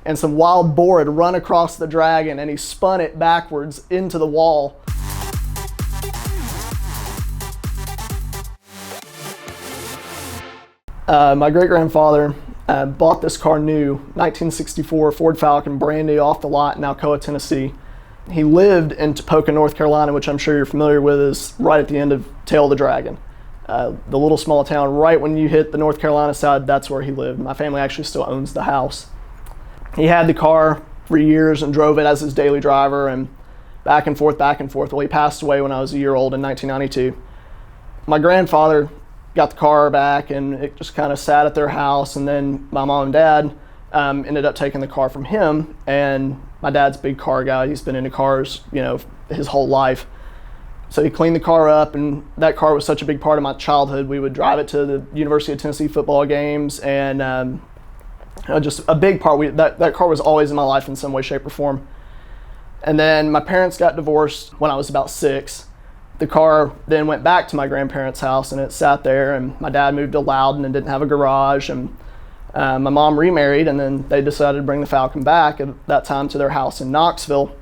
and some wild boar had run across the dragon and he spun it backwards into the wall. My great-grandfather bought this car new, 1964 Ford Falcon, brand new off the lot in Alcoa, Tennessee. He lived in Topeka, North Carolina, which I'm sure you're familiar with, is right at the end of Tail of the Dragon. The little small town, right when you hit the North Carolina side, that's where he lived. My family actually still owns the house. He had the car for years and drove it as his daily driver and back and forth, back and forth. Well, he passed away when I was a year old in 1992. My grandfather got the car back and it just kind of sat at their house, and then my mom and dad ended up taking the car from him, and my dad's a big car guy. He's been into cars, his whole life. So he cleaned the car up, and that car was such a big part of my childhood. We would drive it to the University of Tennessee football games, and just a big part. That car was always in my life in some way, shape, or form. And then my parents got divorced when I was about 6. The car then went back to my grandparents' house, and it sat there, and my dad moved to Loudon and didn't have a garage, and my mom remarried, and then they decided to bring the Falcon back at that time to their house in Knoxville.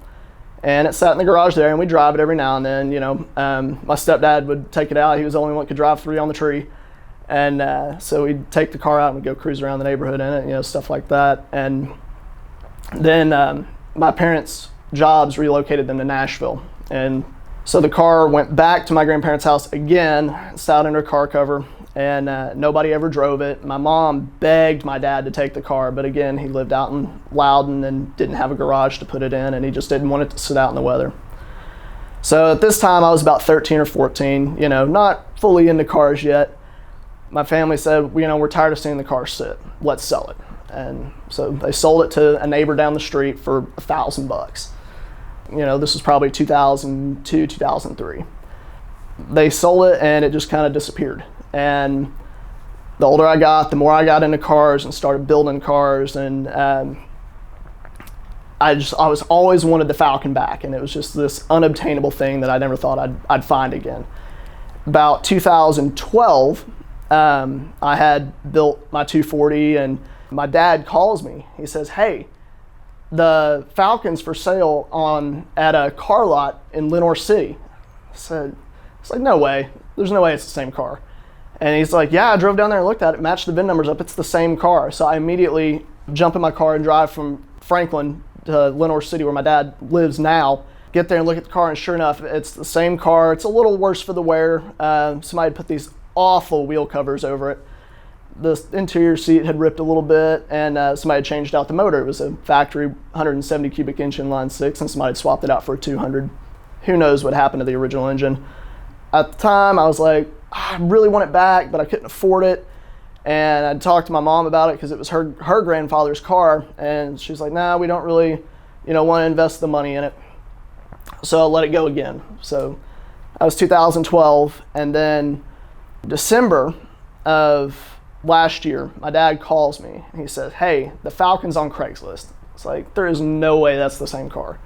And it sat in the garage there, and we drive it every now and then. My stepdad would take it out. He was the only one who could drive 3 on the tree. And so we'd take the car out and we'd go cruise around the neighborhood in it, stuff like that. And then my parents' jobs relocated them to Nashville. And so the car went back to my grandparents' house again, sat under a car cover, and nobody ever drove it. My mom begged my dad to take the car, but again, he lived out in Loudon and didn't have a garage to put it in, and he just didn't want it to sit out in the weather. So at this time, I was about 13 or 14, not fully into cars yet. My family said, we're tired of seeing the car sit. Let's sell it. And so they sold it to a neighbor down the street for $1,000. This was probably 2002, 2003. They sold it and it just kind of disappeared. And the older I got, the more I got into cars and started building cars. And I was always wanted the Falcon back. And it was just this unobtainable thing that I never thought I'd find again. About 2012, I had built my 240, and my dad calls me. He says, "Hey, the Falcon's for sale at a car lot in Lenoir City." I said, "It's like, no way. There's no way it's the same car." And he's like, "Yeah, I drove down there and looked at it, matched the VIN numbers up. It's the same car." So I immediately jump in my car and drive from Franklin to Lenoir City, where my dad lives now. Get there and look at the car, and sure enough, it's the same car. It's a little worse for the wear. Somebody had put these awful wheel covers over it. The interior seat had ripped a little bit, and somebody had changed out the motor. It was a factory 170 cubic inch inline 6, and somebody had swapped it out for a 200. Who knows what happened to the original engine. At the time, I was like, I really want it back, but I couldn't afford it. And I talked to my mom about it because it was her grandfather's car, and she's like, "Nah, we don't really, want to invest the money in it." So I let it go again. So that was 2012, and then December of last year, my dad calls me and he says, "Hey, the Falcon's on Craigslist." It's like, there is no way that's the same car.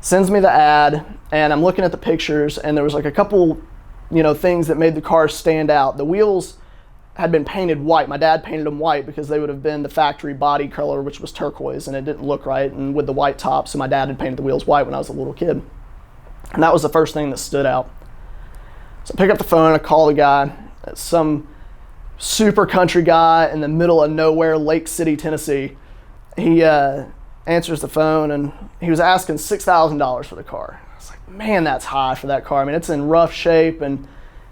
Sends me the ad, and I'm looking at the pictures, and there was like a couple, things that made the car stand out. The wheels had been painted white. My dad painted them white because they would have been the factory body color, which was turquoise, and it didn't look right, and with the white top, so my dad had painted the wheels white when I was a little kid. And that was the first thing that stood out. So I pick up the phone, I call the guy. It's some super country guy in the middle of nowhere, Lake City, Tennessee. He answers the phone, and he was asking $6,000 for the car. I was like, man, that's high for that car. I mean, it's in rough shape,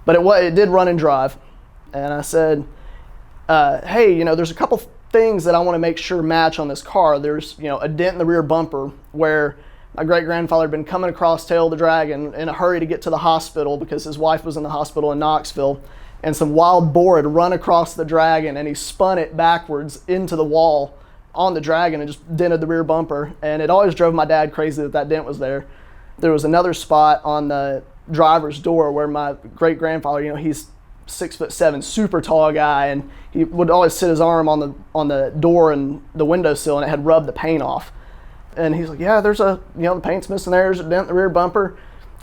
but it did run and drive. And I said, hey, there's a couple things that I want to make sure match on this car. There's, a dent in the rear bumper where my great-grandfather had been coming across Tail of the Dragon in a hurry to get to the hospital because his wife was in the hospital in Knoxville, and some wild boar had run across the Dragon, and he spun it backwards into the wall on the Dragon and just dented the rear bumper. And it always drove my dad crazy that dent was there. There was another spot on the driver's door where my great-grandfather, he's 6'7", super tall guy, and he would always sit his arm on the door and the windowsill, and it had rubbed the paint off. And he's like, "Yeah, there's the paint's missing there. There's a dent in the rear bumper."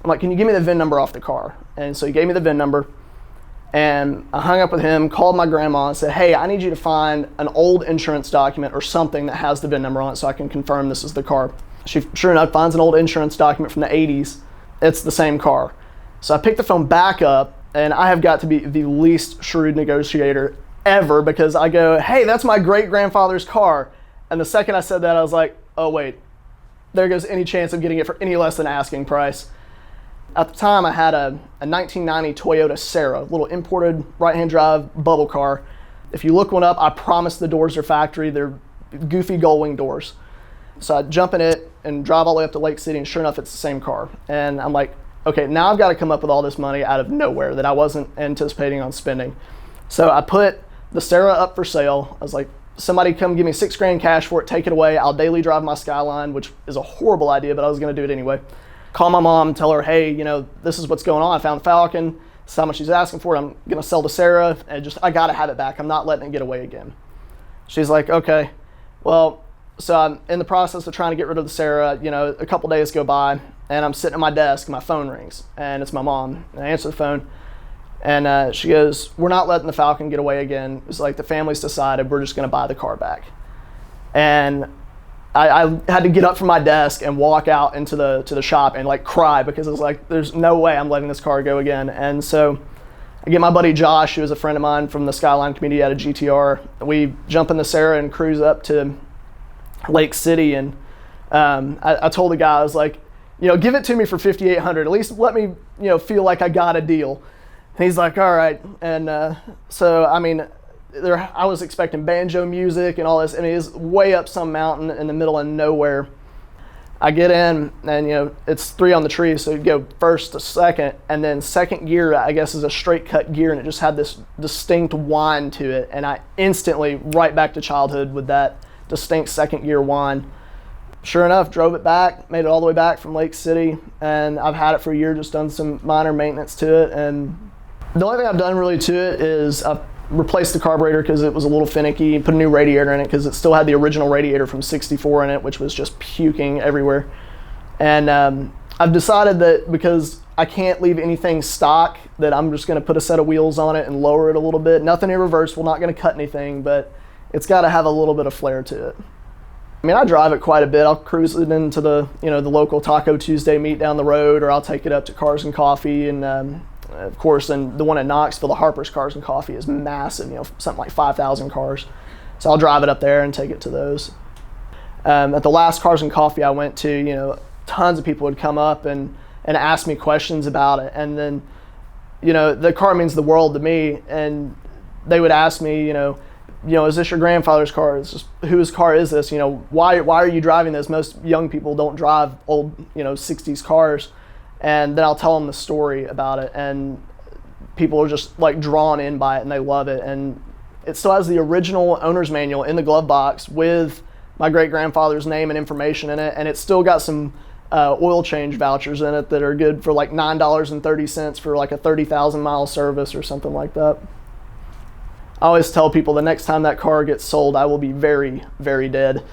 I'm like, "Can you give me the VIN number off the car?" And so he gave me the VIN number. And I hung up with him, called my grandma and said, hey, I need you to find an old insurance document or something that has the VIN number on it so I can confirm this is the car. She, sure enough, finds an old insurance document from the 80s. It's the same car. So I picked the phone back up, and I have got to be the least shrewd negotiator ever, because I go, hey, that's my great-grandfather's car. And the second I said that, I was like, oh, wait, there goes any chance of getting it for any less than asking price. At the time, I had a 1990 Toyota Serra, little imported right-hand drive bubble car. If you look one up, I promise the doors are factory. They're goofy gull-wing doors. So I jump in it and drive all the way up to Lake City, and sure enough, it's the same car. And I'm like, okay, now I've got to come up with all this money out of nowhere that I wasn't anticipating on spending. So I put the Serra up for sale. I was like, somebody come give me $6,000 cash for it, take it away. I'll daily drive my Skyline, which is a horrible idea, but I was going to do it anyway. Call my mom, tell her, hey, you know, this is what's going on. I found the Falcon. This is how much she's asking for it. I'm going to sell the Serra, and I got to have it back. I'm not letting it get away again. She's like, okay. Well, so I'm in the process of trying to get rid of the Serra. You know, a couple days go by, and I'm sitting at my desk, and my phone rings, and it's my mom. And I answer the phone, and she goes, we're not letting the Falcon get away again. It's like the family's decided we're just going to buy the car back. And I had to get up from my desk and walk out into the shop and like cry, because it was like, there's no way I'm letting this car go again. And so I get my buddy Josh, who is a friend of mine from the Skyline community out of GTR. We jump in the Serra and cruise up to Lake City. And I told the guy, I was like, you know, give it to me for $5,800. At least let me, you know, feel like I got a deal. And he's like, all right. And so, I mean, I was expecting banjo music and all this. I mean, it's way up some mountain in the middle of nowhere. I get in, and you know, it's 3 on the tree, so you go first to second, and then second gear, I guess, is a straight cut gear, and it just had this distinct whine to it, and I instantly right back to childhood with that distinct second gear whine. Sure enough, drove it back, made it all the way back from Lake City, and I've had it for a year, just done some minor maintenance to it. And the only thing I've done really to it is I've replaced the carburetor because it was a little finicky, put a new radiator in it because it still had the original radiator from '64 in it, which was just puking everywhere. And I've decided that because I can't leave anything stock, that I'm just going to put a set of wheels on it and lower it a little bit. Nothing irreversible, not going to cut anything, but it's got to have a little bit of flair to it. I mean, I drive it quite a bit. I'll cruise it into the local Taco Tuesday meet down the road, or I'll take it up to Cars and Coffee. And of course, and the one in Knoxville, the Harper's Cars and Coffee, is massive, you know, something like 5,000 cars. So I'll drive it up there and take it to those. At the last Cars and Coffee I went to, you know, tons of people would come up and ask me questions about it. And then, you know, the car means the world to me, and they would ask me, you know, is this your grandfather's car? It's just, whose car is this? You know, why are you driving this? Most young people don't drive old, you know, 60s cars. And then I'll tell them the story about it, and people are just like drawn in by it, and they love it. And it still has the original owner's manual in the glove box with my great-grandfather's name and information in it, and it's still got some oil change vouchers in it that are good for like $9.30 for like a 30,000 mile service or something like that. I always tell people the next time that car gets sold, I will be very, very dead.